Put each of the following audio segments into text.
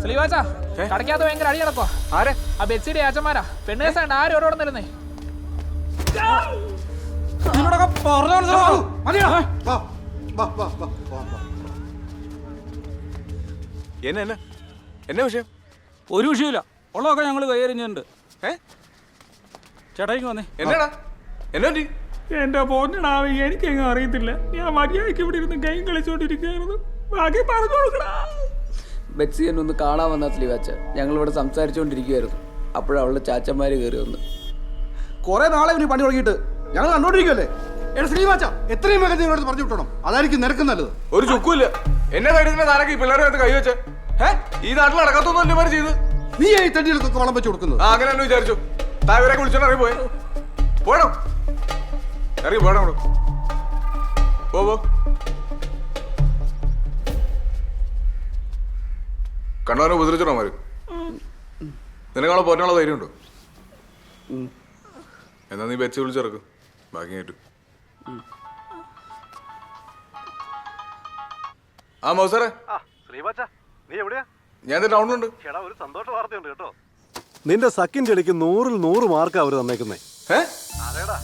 സ്ലീവാച്ചാ കടക്കാത്ത ഭയങ്കര അടി കിടക്കോ. ആരെ? ആ ബെഡ്സീഡ് ആച്ചന്മാരാ. പെണ്ണേസാണ്ട് ആരും ഓരോടെ നിരുന്നേ. എന്നെ വിഷയം? ഒരു വിഷയമില്ല, ഉള്ളതൊക്കെ ഞങ്ങൾ കൈയറിഞ്ഞിട്ടുണ്ട്. ചേട്ടായിക്ക് വന്നേ. എന്നാടാ എന്നാ? എന്റെ പോന്നടാവ, എനിക്കെങ്ങും അറിയത്തില്ല. ഞാൻ മര്യാദയ്ക്ക് ഇവിടെ ഇരുന്ന് ഗെയിം കളിച്ചോണ്ടിരിക്കുകയായിരുന്നു. ബാക്കി പറഞ്ഞു കൊടുക്കടാ. ബെറ്റ്സി എന്നെ ഒന്ന് കാണാൻ വന്ന സ്ലീവാച്ച. ഞങ്ങളിവിടെ സംസാരിച്ചുകൊണ്ടിരിക്കുകയായിരുന്നു. അപ്പോഴവളുടെ ചാച്ചന്മാര് കയറി വന്ന്. കുറെ നാളെ ഇവന് പണി തുടങ്ങിയിട്ട് ഞങ്ങൾ കണ്ടോണ്ടിരിക്കുവല്ലേ. ശ്രീവാച്ച എത്രയും വേഗം നിങ്ങളോട് പറഞ്ഞു വിട്ടണം. അതായിരിക്കും നിനക്ക് നല്ലത്. ഒരു ചുക്കുമില്ല. എന്നെ ധൈര്യത്തിന് താരക്ക് ഈ പിള്ളേരെ കൈവച്ച് ഈ നാട്ടിൽ നടക്കാത്തൊന്നും അല്ലേ ചെയ്ത്? നീ ഈ തട്ടികൾക്കൊക്കെ വളം വെച്ച് കൊടുക്കുന്നത്. അങ്ങനെ തന്നെ വിചാരിച്ചു. താവരെ വിളിച്ചോണ്ട് ഇറങ്ങി പോയെ. പോടോ, ഇറങ്ങി പോടോ. പോ കണ്ടവനെ ഉപദ്രവിച്ചോ മാര്? നിനക്കാളെ പോറ്റാനുള്ള ധൈര്യം ഉണ്ടോ? എന്നാ നീ വെച്ച് വിളിച്ചിറക്കും. ബാക്കി കേട്ടു. ആ മൗസാറെ, ഞാൻ ടൗണിലുണ്ട്. ഒരു സന്തോഷ വാർത്തയുണ്ട് കേട്ടോ. നിന്റെ സക്കിന്റെ ഇടയ്ക്ക് 100-ൽ 100 മാർക്കാ അവര് തന്നേക്കുന്നേ. അതേടാ,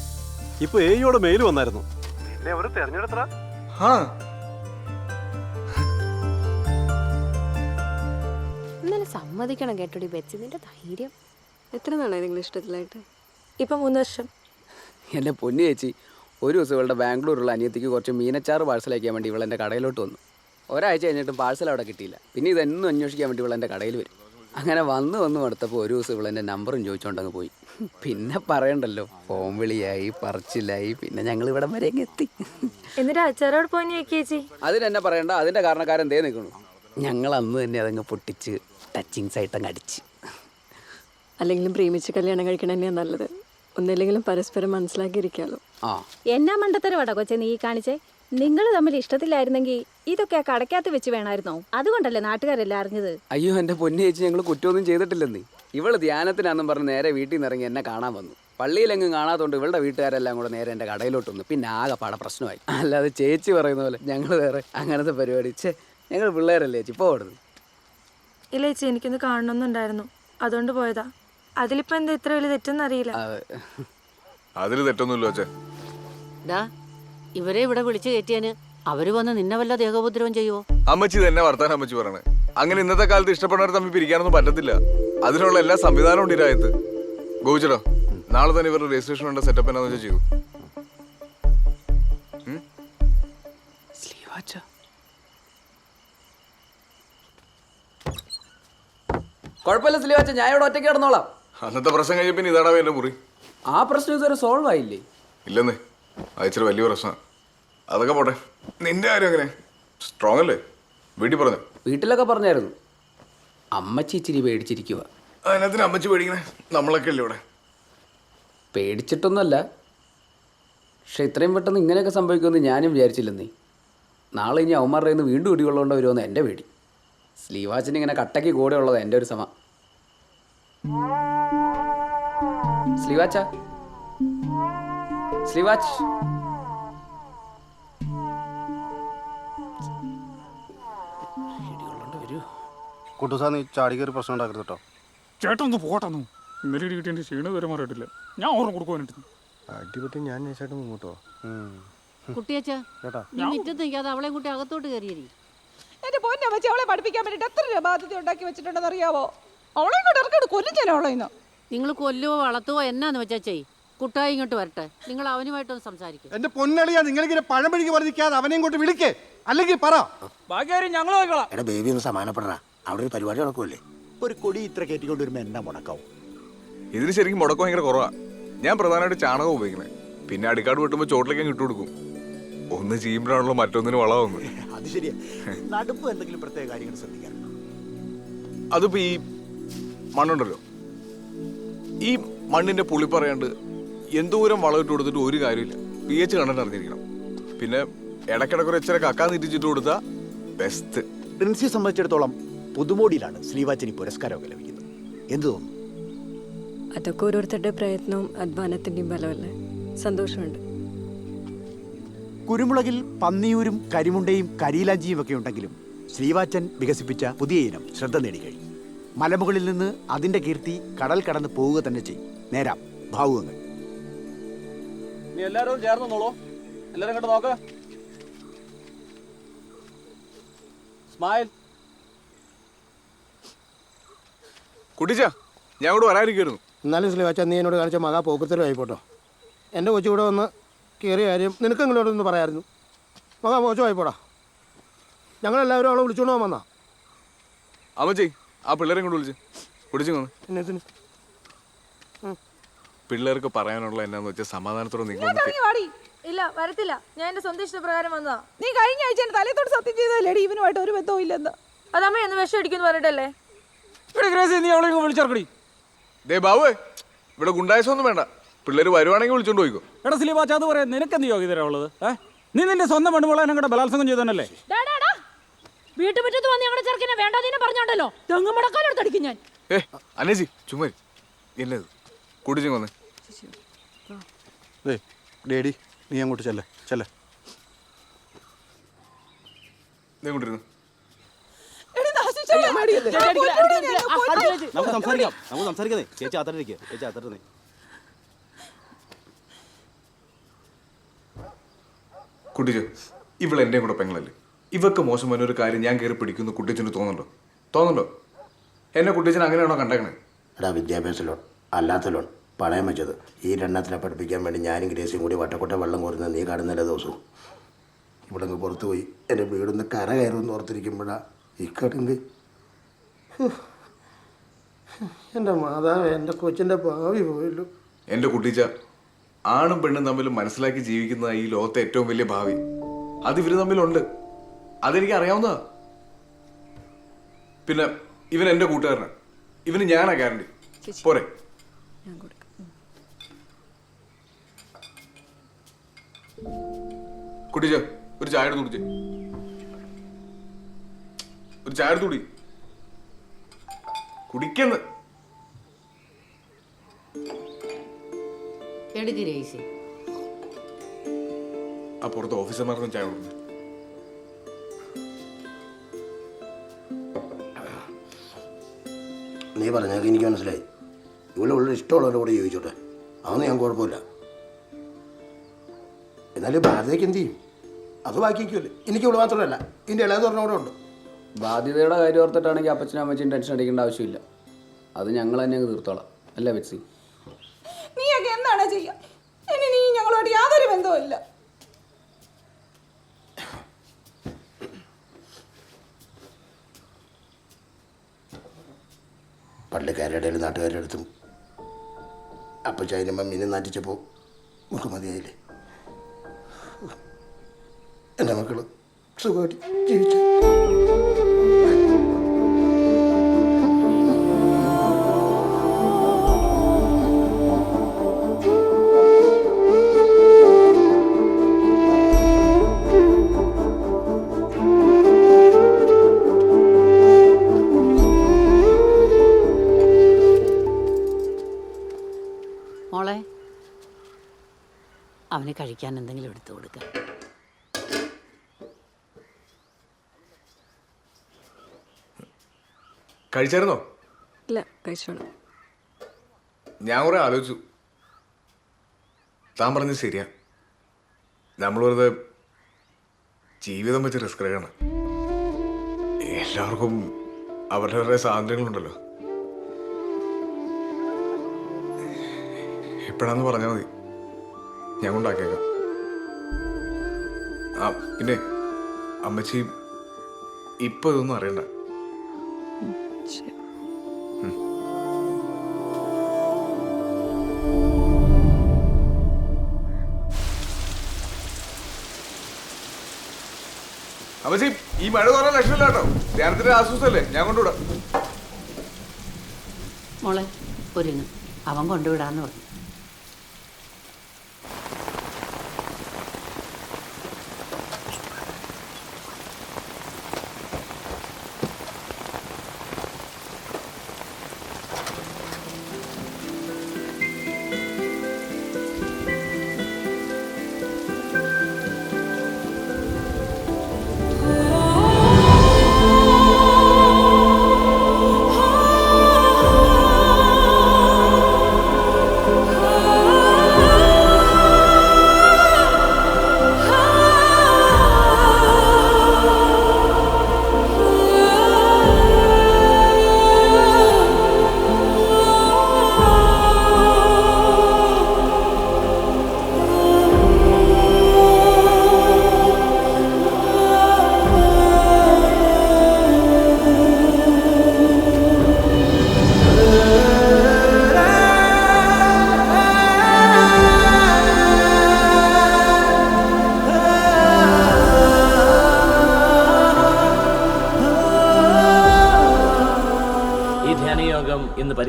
ഇപ്പൊ എയോടെ മെയിൽ വന്നായിരുന്നു. നിന്നെ അവര് തെരഞ്ഞെടുത്തടാ. ഇന്നലെ സമ്മതിക്കണം കേട്ടോടി ബെറ്റ്സി, നിന്റെ ധൈര്യം. എത്ര നാളായി നിങ്ങൾ ഇഷ്ടത്തിലായിട്ട്? ഇപ്പം 3 വർഷം. എൻ്റെ പൊന്നു ചേച്ചി, ഒരു ദിവസം ഇവളുടെ ബാംഗ്ലൂരുള്ള അനിയത്തിക്ക് കുറച്ച് മീനച്ചാറ് പാഴ്സൽ അയക്കാൻ വേണ്ടി ഇവളെൻ്റെ കടയിലോട്ട് വന്നു. ഒരാഴ്ച കഴിഞ്ഞിട്ടും പാഴ്സൽ അവിടെ കിട്ടിയില്ല. പിന്നെ ഇതെന്നും അന്വേഷിക്കാൻ വേണ്ടി ഇവളെൻ്റെ കടയിൽ വരും. അങ്ങനെ വന്ന് മടുത്തപ്പോൾ ഒരു ദിവസം ഇവളെൻ്റെ നമ്പറും ചോദിച്ചുകൊണ്ടങ്ങ് പോയി. പിന്നെ പറയണ്ടല്ലോ, ഫോൺ വിളിയായി, പറച്ചിലായി. പിന്നെ ഞങ്ങൾ ഇവിടം വരെ എത്തി. എന്നിട്ട് അച്ചാറോട് പോയി ചേച്ചി? അതിനെന്നെ പറയണ്ട, അതിൻ്റെ കാരണക്കാരൻ ദേ നിൽക്കണു. ഞങ്ങൾ അന്ന് തന്നെ അതങ്ങ് പൊട്ടിച്ച് ടച്ചിങ്സ് ആയിട്ടങ്ങ് അടിച്ച്. അല്ലെങ്കിലും പ്രേമിച്ച് കല്യാണം കഴിക്കണം തന്നെയാണ് നല്ലത്. ഒന്നില്ലെങ്കിലും പരസ്പരം മനസ്സിലാക്കിയിരിക്കാലോ. എന്നാ മണ്ടത്തരവാടാ കൊച്ചെ നീ കാണിച്ചേ. നിങ്ങൾ തമ്മിൽ ഇഷ്ടത്തിലായിരുന്നെങ്കിൽ ഇതൊക്കെ കടക്കാത്ത വെച്ച് വേണമായിരുന്നോ? അതുകൊണ്ടല്ലേ നാട്ടുകാരെല്ലാം അറിഞ്ഞത്. അയ്യോ എൻ്റെ പൊന്നു ചേച്ചി, ഞങ്ങൾ കുറ്റമൊന്നും ചെയ്തിട്ടില്ലെന്നേ. ഇവള് ധ്യാനത്തിനാന്നും പറഞ്ഞ് നേരെ വീട്ടിൽ നിന്ന് ഇറങ്ങി എന്നെ കാണാൻ വന്നു. പള്ളിയിലെങ്ങും കാണാത്തോണ്ട് ഇവളുടെ വീട്ടുകാരെല്ലാം കൂടെ നേരെ എൻ്റെ കടയിലോട്ട് വന്നു. പിന്നെ ആകെ പാടെ പ്രശ്നമായി. അല്ലാതെ ചേച്ചി പറയുന്ന പോലെ ഞങ്ങൾ വേറെ അങ്ങനത്തെ പരിപാടി. ഞങ്ങൾ പിള്ളേരല്ലേ ചേച്ചി, ഇപ്പോൾ ഓടുന്നു. ഇല്ല ചേച്ചി, എനിക്കൊന്ന് കാണണമെന്നുണ്ടായിരുന്നു, അതുകൊണ്ട് പോയതാ. അതിലിപ്പോ എന്താ ഇത്ര വലിയ തെറ്റെന്നറിയില്ല. അതിൽ തെറ്റൊന്നുമില്ലോ അച്ഛാ. ഇവരെ ഇവിടെ വിളിച്ചു കയറ്റിയാന് അവര് വന്ന് നിന്നെ വല്ല ദേഹോപദ്രവം ചെയ്യുവോ? അമ്മച്ചി തന്നെ വർത്താനം അമ്മച്ചി പറയണേ. അങ്ങനെ ഇന്നത്തെ കാലത്ത് ഇഷ്ടപ്പെടുന്നവർ തമ്മിൽ പിരിക്കാനൊന്നും പറ്റത്തില്ല. അതിനുള്ള എല്ലാ സംവിധാനവും ഉണ്ട് ഈ രാജ്യത്ത്. ഗോവിച്ചടോ, നാളെ തന്നെ ഇവരുടെ രജിസ്ട്രേഷൻ വേണ്ട സെറ്റപ്പ് എന്നാന്ന് വെച്ചാൽ ചെയ്തു. കുഴപ്പമില്ല സ്ലീവാച്ച, ഞാൻ ഇവിടെ ഒറ്റയ്ക്ക് കിടന്നോളാം. അന്നത്തെ പ്രശ്നം കഴിഞ്ഞ പിന്നെ ഇതാടാ എന്റെ മുറി. ആ പ്രശ്നം ഇതുവരെ സോൾവ് ആയില്ലേ? ഇല്ലെന്നേ, അയച്ചൊരു വലിയ പ്രശ്നമാണ്. അതൊക്കെ പോട്ടെ, നിന്റെ കാര്യം എങ്ങനെ? സ്ട്രോങ് അല്ലേ? വീട്ടിൽ പറഞ്ഞു? വീട്ടിലൊക്കെ പറഞ്ഞായിരുന്നു. അമ്മച്ചി ഇച്ചിരി പേടിച്ചിരിക്കുക. അതിനകത്തിന് അമ്മച്ചി പേടിക്കണേ? നമ്മളൊക്കെ അല്ലേ ഇവിടെ. പേടിച്ചിട്ടൊന്നുമല്ല, പക്ഷെ ഇത്രയും പെട്ടെന്ന് ഇങ്ങനെയൊക്കെ സംഭവിക്കുമെന്ന് ഞാനും വിചാരിച്ചില്ലെന്നേ. നാളെ ഇനി അവന്മാരുടെ നിന്ന് വീണ്ടും ഇടികൊള്ളുകൊണ്ട് വരുമെന്ന് എൻ്റെ പേടി. സ്ലീവാച്ചിന് ഇങ്ങനെ കട്ടയ്ക്ക് കൂടെ ഉള്ളത് എൻ്റെ ഒരു സമ. സ്ലീവാച്ച, സ്ലീവാച്ച്. കുട്ടുസാ, നീ ചാടിക്കൊരു പ്രശ്നം ഉണ്ടാക്കരുത് കേട്ടോ. ചേട്ടൊന്ന് പോട്ടെന്നു. ഇന്നലെ ഇടി കിട്ടിയ ക്ഷീണം വരെ മാറിയിട്ടില്ല. ഞാൻ ഓർമ്മ കൊടുക്കുവാനായിട്ട് അടിപൊളി. ഞാൻ ചേട്ടൻ മുങ്ങോട്ടോ. കുട്ടിയച്ചാ, നീ മുറ്റത്ത് നിൽക്കാതെ അവളെ കൂട്ടി അകത്തോട്ട് കയറിയേ. എന്റെ പൊന്നെ വെച്ച് അവളെ പഠിപ്പിക്കാൻ വേണ്ടിട്ട് എത്ര രൂപ ബാധ്യത ഉണ്ടാക്കി വെച്ചിട്ടുണ്ടെന്ന് അറിയാവോ? അവളെ കൊണ്ട് ഇറക്കോട് കൊല്ലിച്ചാലോ അവളെ. നിങ്ങൾ കൊല്ലുവോ വളർത്തുവോ എന്നാന്ന് വെച്ചാ ചെയ്. കുട്ടായി ഇങ്ങോട്ട് വരട്ടെ, നിങ്ങൾ അവനുമായിട്ടൊന്ന് സംസാരിക്കും. എന്റെ പൊന്നളിയാ, നിങ്ങളിങ്ങനെ പഴമഴിക്ക് പറഞ്ഞിരിക്കാതെ അവനെ ഇങ്ങോട്ട് വിളിക്കേ, അല്ലെങ്കിൽ പറ. ബാക്കി ഞങ്ങൾ നോക്കിക്കോളാം. എടാ ബേബി ഒന്ന് സമാനപ്പെടാ, അവിടെ ഒരു പരിപാടി നടക്കുമല്ലേ. ഒരു കൊടി ഇത്ര കയറ്റിക്കൊണ്ട് വരുമ്പോ എന്നാ മുടക്കാവും? ഇതിന് ശരിക്കും മുടക്കം ഭയങ്കര കുറവാ. ഞാൻ പ്രധാനമായിട്ട് ചാണകം ഉപയോഗിക്കണേ. പിന്നെ അടിക്കാട് വെട്ടുമ്പോൾ ചോട്ടിലേക്ക് ഇട്ട് കൊടുക്കും. ഒന്ന് ചെയ്യുമ്പോഴാണല്ലോ മറ്റൊന്നിന് വളമാവുന്നത്. അത് ശരിയാ. നടുപ്പ് എന്തെങ്കിലും പ്രത്യേക കാര്യങ്ങൾ ശ്രദ്ധിക്കാറുണ്ടോ? അതിപ്പോ ഈ മണ്ണുണ്ടല്ലോ, ഈ മണ്ണിന്റെ പുളി പറയാണ്ട് എന്തോരം വളമിട്ട് കൊടുത്തിട്ട് ഒരു കാര്യമില്ല. pH കണ്ടിട്ട് അറിഞ്ഞിരിക്കണം. പിന്നെ ഇടയ്ക്കിടയ്ക്ക് ഇച്ചിരി കക്കാൻ നീറ്റിച്ചിട്ട് കൊടുത്താ ബെസ്റ്റ്. പ്രിൻസിയെ സംബന്ധിച്ചിടത്തോളം പുതുമോടിയിലാണ് സ്ലീവാച്ചിന് പുരസ്കാരമൊക്കെ ലഭിക്കുന്നത്. എന്ത് തോന്നുന്നു? അതൊക്കെ ഓരോരുത്തരുടെ പ്രയത്നവും അധ്വാനത്തിന്റെയും ബലമല്ലേ. സന്തോഷമുണ്ട്. കുരുമുളകിൽ പന്നിയൂരും കരിമുണ്ടയും കരിയിലാഞ്ചിയും ഒക്കെ ഉണ്ടെങ്കിലും ശ്രീവാച്ചൻ വികസിപ്പിച്ച പുതിയ ഇനം ശ്രദ്ധ നേടിക്കഴിഞ്ഞു. മലമുകളിൽ നിന്ന് അതിന്റെ കീർത്തി കടൽ കടന്ന് പോവുക തന്നെ ചെയ്യും. നേരാം ഭാവുകങ്ങൾ. നീ എല്ലാവരും ചേർന്ന് നോളൂ. എല്ലാവരും ഇങ്ങോട്ട് നോക്ക്. സ്മൈൽ. കുട്ടിച്ച ഞാൻ ഇവിടെ വരാനിരിക്കുന്നു. എന്നാലും ശ്രീവാച്ച നീ എന്നോട് കാണിച്ച മകാ പോക്കത്തരം ആയിപ്പോട്ടോ. എൻ്റെ കൊച്ചു കൂടെ വന്ന് കയറിയ കാര്യം നിനക്ക് ഇങ്ങോട്ടൊന്ന് പറയായിരുന്നു. മകാ മോശമായിപ്പോടാ. ഞങ്ങളെല്ലാവരും അവളെ വിളിച്ചോണ്ട് പോകാൻ വന്നാ. അമ്മച്ചി ആ പിള്ളേരെ കൊണ്ട് വിളിച്ച് കുടിച്ചു വന്ന്. എന്നത്തിന് പിള്ളേർക്ക് പറയാനുള്ള എന്നാന്ന് വെച്ചാൽ സമാധാനത്തോടെ നിങ്ങൾ ഇല്ല വരത്തില്ല. ഞാൻ എന്റെ സ്വന്തം ഇഷ്ടപ്രകാരം വന്നതാ. നീ കഴിഞ്ഞ ആഴ്ച തലത്തോട് സത്യം ചെയ്തല്ലേടി ഇവനുമായിട്ട് ഒരു ബന്ധവും ഇല്ലെന്ന്. അതമ്മ എന്ന് വിഷം അടിക്കുന്നു പറഞ്ഞിട്ടല്ലേ. ഇവിടെ ഗ്രേസി നീ അവളെ വിളിച്ചേർക്കടി. ദേ ബാബുവേ, ഇവിടെ ഗുണ്ടായസൊന്നും വേണ്ട. പിള്ളേർ വരുവാണെങ്കിൽ വിളിച്ചോണ്ട് പോയിക്കോ. എടാ സ്ലീവാച്ച അത് പറയാം. നിനക്കെന്ത് യോഗ്യത ഉള്ളത്? നീ നിന്റെ സ്വന്തം പെണ്ണുമ്പോളെ ഞങ്ങളുടെ ബലാത്സംഗം ചെയ്തതന്നല്ലേ? വീട്ടുമുറ്റത്ത് വന്ന് ഞങ്ങളുടെ ചെറുക്കനെ വേണ്ടാതീനെ പറഞ്ഞോണ്ടല്ലോ തെങ്ങുമുടക്കാലെടുത്തടിക്കും ഞാൻ. അനേജി ചുമ്മാ എന്നത് കുടിച്ചു വന്ന്. ഡേഡി നീ അങ്ങോട്ട് ചെല്ലേ ചെല്ലേ. നീ കൊണ്ടിരുന്നു. നമുക്ക് സംസാരിക്കാം. ചേച്ചി ആത്തരേ. കുട്ടിച്ചു ഇവൾ എൻ്റെ കൂടെ പെങ്ങളല്ലേ. ഇവക്ക് മോശം വന്നൊരു കാര്യം ഞാൻ കയറി പിടിക്കുന്നു കുട്ടിച്ചന് തോന്നുന്നുണ്ടോ? എന്നെ കുട്ടിച്ചൻ അങ്ങനെയാണോ കണ്ടേക്കണേ? എടാ, വിദ്യാഭ്യാസ ലോൺ അല്ലാത്ത ലോൺ പണയം വെച്ചത് ഈ രണ്ടെണ്ണത്തിനെ പഠിപ്പിക്കാൻ വേണ്ടി ഞാനും ഗ്രേസിയും കൂടി വട്ടക്കൊട്ട വെള്ളം കോരുന്നത് നീ കാണുന്നില്ല ദിവസവും. ഇവിടെ നിന്ന് പുറത്തു പോയി എൻ്റെ വീടിന്ന് കര കയറുമെന്ന് ഓർത്തിരിക്കുമ്പോഴാ ഈ കടുങ്ക്. എൻ്റെ മാതാവ്, എൻ്റെ കൊച്ചിൻ്റെ ഭാവി പോയല്ലോ. എൻ്റെ കുട്ടിച്ച ആണും പെണ്ണും തമ്മിൽ മനസ്സിലാക്കി ജീവിക്കുന്ന ഈ ലോകത്തെ ഏറ്റവും വലിയ ഭാവി അത് ഇവര് തമ്മിലുണ്ട്. അതെനിക്ക് അറിയാവുന്നതാ. പിന്നെ ഇവൻ എൻ്റെ കൂട്ടുകാരനാണ്. ഇവന് ഞാനാ ഗ്യാരണ്ടി. പോരെ? കുട്ടിച്ച ഒരു ചായ എടുത്ത് കുടിച്ചേ. ഒരു ചായ എടുത്ത് കുടിക്കുന്നു. എടുക്ക് രേസി. ആ പുറത്ത് ഓഫീസർമാർക്കും ചായ കൊടുക്കുന്നു. നീ പറഞ്ഞാൽ എനിക്ക് മനസ്സിലായി. ഇവിടെ ഉള്ള ഇഷ്ടമുള്ളവരുടെ കൂടെ ചോദിച്ചോട്ടെ, അതൊന്നും ഞാൻ കുഴപ്പമില്ല. എന്നാലും ഭാരതയ്ക്ക് എന്ത് ചെയ്യും? അത് ബാക്കിക്കുമല്ലേ. എനിക്ക് ഇവിടെ മാത്രമല്ല, ഇതിൻ്റെ ഇളയത് പറഞ്ഞ കൂടെ ഉണ്ട്. ബാധ്യതയുടെ കാര്യം ഓർത്തിട്ടാണെങ്കിൽ അപ്പച്ചനും അമ്മച്ചും ടെൻഷൻ അടിക്കേണ്ട ആവശ്യമില്ല. അത് ഞങ്ങൾ തന്നെ അങ്ങ് തീർത്തോളാം. അല്ലേ ബെറ്റ്സി? നീയൊക്കെ എന്താണ് ചെയ്യുക? ഇനി നീ ഞങ്ങളോട് യാതൊരു ബന്ധവും ഇല്ല. പള്ളിക്കാരുടെ ഇടയിൽ നാട്ടുകാരുടെ അടുത്തും അപ്പച്ചായനും മമ്മീനെ നാറ്റിച്ചപ്പോൾ നമുക്ക് മതിയായില്ലേ? എൻ്റെ മക്കൾ സുഖമായിട്ട് ജീവിച്ചു. മോളെ അവന് കഴിക്കാൻ എന്തെങ്കിലും എടുത്തു കൊടുക്ക. കഴിച്ചായിരുന്നോ? ഇല്ല, കഴിച്ചോളാം. ഞാൻ കുറെ ആലോചിച്ചു. താൻ പറഞ്ഞത് ശരിയാ. നമ്മൾ വെറുതെ ജീവിതം വെച്ച് റിസ്ക് എടുക്കണം. എല്ലാവർക്കും അവരുടെ സ്വാതന്ത്ര്യങ്ങളുണ്ടല്ലോ. എപ്പോഴാന്ന് പറഞ്ഞാൽ മതി, ഞാൻ കൊണ്ടാക്കിയേക്കാം. ആ പിന്നെ അമ്മച്ചി ഇപ്പൊ ഇതൊന്നും അറിയണ്ട. അമ്മച്ചി ഈ മഴ കുറേ ലക്ഷമില്ല കേട്ടോ. ധ്യാനത്തിന്റെ ആശ്വാസമല്ലേ, ഞാൻ കൊണ്ടുവിടാം. മോളെ ഒരുങ്ങ്, അവൻ കൊണ്ടുവിടാന്ന് പറഞ്ഞു.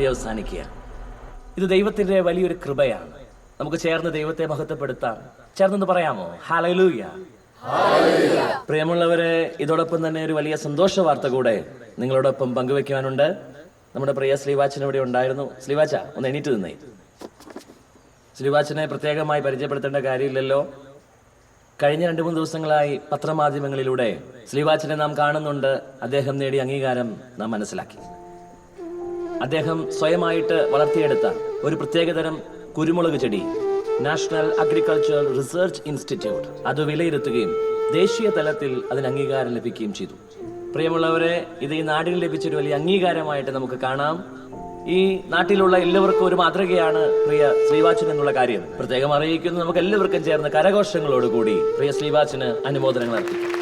പര്യവസാനിക്കുക. ഇത് ദൈവത്തിൻ്റെ വലിയൊരു കൃപയാണ്. നമുക്ക് ചേർന്ന് ദൈവത്തെ മഹത്വപ്പെടുത്താം. ചേർന്നെന്ന് പറയാമോ? ഹല്ലേലൂയ. പ്രിയമുള്ളവരെ, ഇതോടൊപ്പം തന്നെ ഒരു വലിയ സന്തോഷ വാർത്ത കൂടെ നിങ്ങളോടൊപ്പം പങ്കുവെക്കുവാനുണ്ട്. നമ്മുടെ പ്രിയ ശ്രീവാച്ചൻ ഇവിടെ ഉണ്ടായിരുന്നു. ശ്രീവാച്ച, ഒന്ന് എണീറ്റ് നിന്നേ. ശ്രീവാച്ചനെ പ്രത്യേകമായി പരിചയപ്പെടുത്തേണ്ട കാര്യമില്ലല്ലോ. കഴിഞ്ഞ 2-3 ദിവസങ്ങളായി പത്രമാധ്യമങ്ങളിലൂടെ ശ്രീവാച്ചനെ നാം കാണുന്നുണ്ട്. അദ്ദേഹം നേടിയ അംഗീകാരം നാം മനസ്സിലാക്കി. അദ്ദേഹം സ്വയമായിട്ട് വളർത്തിയെടുത്ത ഒരു പ്രത്യേകതരം കുരുമുളക് ചെടി നാഷണൽ അഗ്രികൾച്ചർ റിസർച്ച് ഇൻസ്റ്റിറ്റ്യൂട്ട് അത് വിലയിരുത്തുകയും ദേശീയ തലത്തിൽ അതിന് അംഗീകാരം ലഭിക്കുകയും ചെയ്തു. പ്രിയമുള്ളവരെ, ഇത് ഈ നാടിന് ലഭിച്ചൊരു വലിയ അംഗീകാരമായിട്ട് നമുക്ക് കാണാം. ഈ നാട്ടിലുള്ള എല്ലാവർക്കും ഒരു മാതൃകയാണ് പ്രിയ ശ്രീവാച്ചൻ എന്നുള്ള കാര്യം പ്രത്യേകം അറിയിക്കുന്നു. നമുക്ക് എല്ലാവർക്കും ചേർന്ന് കരഘോഷങ്ങളോടുകൂടി പ്രിയ ശ്രീവാച്ചന് അനുമോദനങ്ങൾ അർപ്പിക്കും.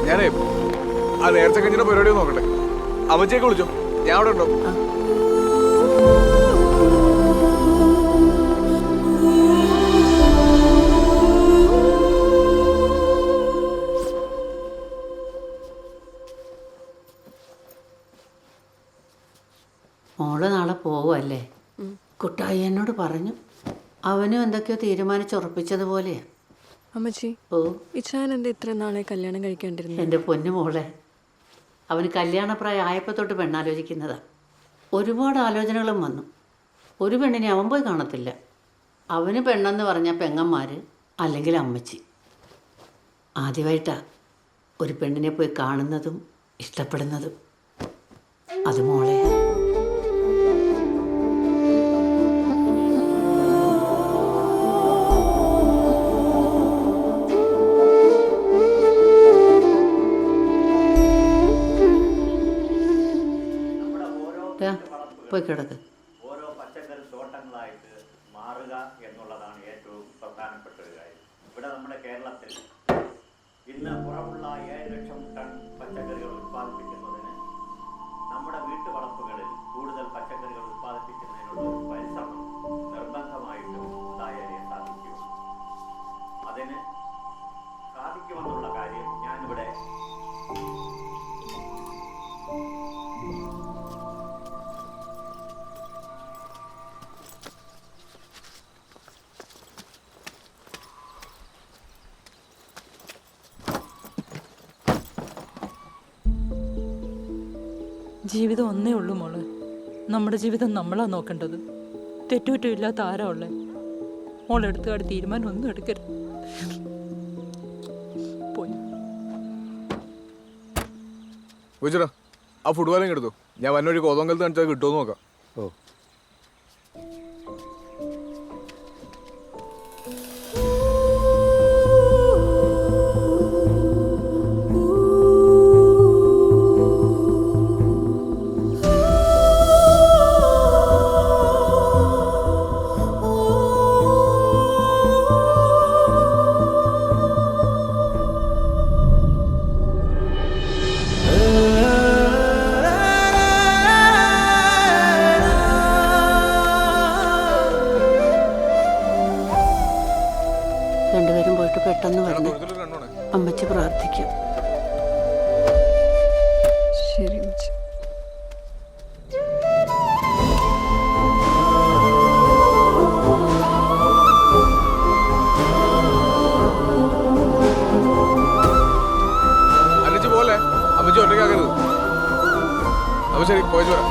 ഞാനേ ആ നേരത്തെ കഴിഞ്ഞ പരിപാടി നോക്കട്ടെ. അമ്മച്ചേക്ക് വിളിച്ചോ, ഞാൻ അവിടെ ഉണ്ടോ? മോള് നാളെ പോവല്ലേ? കുട്ടായി എന്നോട് പറഞ്ഞു. അവനും എന്തൊക്കെയോ തീരുമാനിച്ചുറപ്പിച്ചതുപോലെയാ. അമ്മച്ചി, ഓ, ഇച്ചാൻ എന്താ ഇത്ര നാളെ കല്യാണം കഴിക്കാണ്ടിരുന്നത്? എൻ്റെ പൊന്നു മോളെ, അവന് കല്യാണപ്രായം ആയപ്പോൾ തൊട്ട് പെണ്ണാലോചിക്കുന്നതാ. ഒരുപാട് ആലോചനകളും വന്നു. ഒരു പെണ്ണിനെ അവൻ പോയി കാണത്തില്ല. അവന് പെണ്ണെന്ന് പറഞ്ഞ പെങ്ങന്മാർ അല്ലെങ്കിൽ അമ്മച്ചി. ആദ്യമായിട്ടാ ഒരു പെണ്ണിനെ പോയി കാണുന്നതും ഇഷ്ടപ്പെടുന്നതും. അത് മോളെ. പോയി കിടക്ക്. ഓരോ പച്ചക്കറി തോട്ടങ്ങളായിട്ട് മാറുക എന്നുള്ളതാണ് ഏറ്റവും പ്രധാനപ്പെട്ട ഒരു കാര്യം. ഇവിടെ നമ്മുടെ കേരളത്തിൽ ഇന്ന് പുറമുള്ള 7 ലക്ഷം ടൺ പച്ചക്കറികൾ ഉത്പാദിപ്പിക്കുന്നതിന് നമ്മുടെ വീട്ടുവളപ്പുകളിൽ കൂടുതൽ പച്ചക്കറികൾ ഉത്പാദിപ്പിക്കുന്നതിനുള്ള ഒരു പരിശ്രമം നിർബന്ധമായിട്ടും ഉണ്ടായാലേ സാധിക്കുകയുള്ളൂ. അതിന് സാധിക്കുമെന്നുള്ള കാര്യം ഞാനിവിടെ ജീവിതം ഒന്നേ ഉള്ളൂ മോള്. നമ്മുടെ ജീവിതം നമ്മളാ നോക്കേണ്ടത്. തെറ്റുകുറ്റമില്ലാത്ത ആരാ ഉള്ളേ? മോളെടുത്തുകാട് തീരുമാനം ഒന്നും എടുക്കരുത്. പോയി വിളിച്ചടാ, ആ ഫുട്ബോളിങ് എടുത്തു. ഞാൻ വന്നൊരു കോതങ്കലത്ത് കാണിച്ചാൽ കിട്ടുമെന്ന് നോക്കാം. ഓ, രണ്ടുപേരും പോയിട്ട് പെട്ടെന്ന് വരണം. അമ്മച്ചി പ്രാർത്ഥിക്കും. ശരി അമ്മച്ചി. അമ്മച്ചി പോലെ അമ്മച്ചി ഒറ്റയ്ക്കാക്കരുത്. അപ്പൊ ശരി, പോയിട്ട് വരാം.